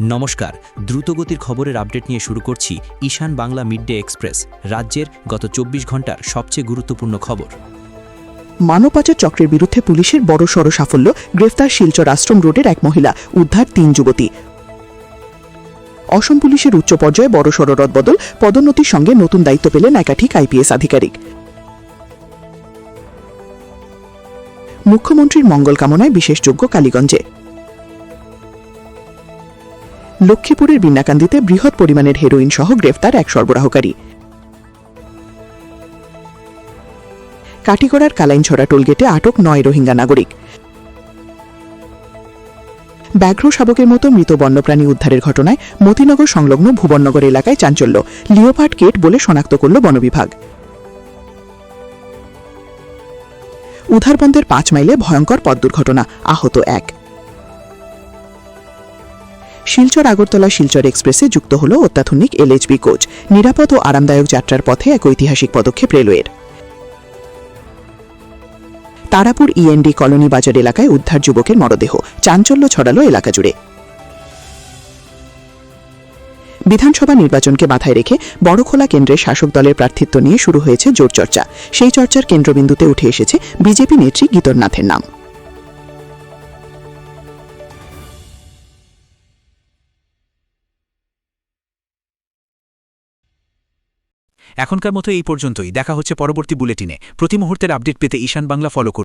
নমস্কার, দ্রুতগতির খবরের আপডেট নিয়ে শুরু করছি ঈশান বাংলা মিডডে এক্সপ্রেস, রাজ্যের গত ২৪ ঘন্টার সবচেয়ে গুরুত্বপূর্ণ খবর। মানব পাচার চক্রের বিরুদ্ধে পুলিশের বড়সড় সাফল্য, গ্রেফতার শিলচর আশ্রম রোডের এক মহিলা, উদ্ধার ৩ যুবতী। অসম পুলিশের উচ্চ পর্যায়ে বড়সড় রদবদল, পদোন্নতির সঙ্গে নতুন দায়িত্ব পেলেন একাধিক আইপিএস আধিকারিক। মুখ্যমন্ত্রীর মঙ্গল কামনায় বিশেষ যজ্ঞ কালীগঞ্জে। লক্ষ্মীপুরের বিন্নাকান্দিতে বৃহৎ পরিমাণের হেরোইন সহ গ্রেফতার এক সরবরাহকারী। কাটিগড়ার কালাইনছড়া টোলগেটে আটক ৯ রোহিঙ্গা নাগরিক। ব্যাঘ্র শাবকের মতো মৃত বন্যপ্রাণী উদ্ধারের ঘটনায় মতিনগর সংলগ্ন ভুবননগর এলাকায় চাঞ্চল্য, লিওপার্ড কেট বলে শনাক্ত করল বন বিভাগ। উধারবন্দের ৫ মাইলে ভয়ঙ্কর পথ দুর্ঘটনা, আহত ১। শিলচর আগরতলা শিলচর এক্সপ্রেসে যুক্ত হল অত্যাধুনিক এলএইচবি কোচ। নিরাপদ ও আরামদায়ক যাত্রার পথে এক ঐতিহাসিক পদক্ষেপ রেলওয়ের। তারাপুর ইএনডি কলোনি বাজার এলাকায় উদ্ধার যুবকের মরদেহ, চাঞ্চল্য ছড়াল এলাকা জুড়ে। বিধানসভা নির্বাচনকে মাথায় রেখে বড়খোলা কেন্দ্রে শাসক দলের প্রার্থিত্ব নিয়ে শুরু হয়েছে জোর চর্চা। সেই চর্চার কেন্দ্রবিন্দুতে উঠে এসেছে বিজেপি নেত্রী গীতরনাথের নাম। এখনকার মতো এই পর্যন্তই। দেখা হচ্ছে পরবর্তী বুলেটিনে। প্রতি মুহূর্তের আপডেট পেতে ঈশান বাংলা ফলো করুন।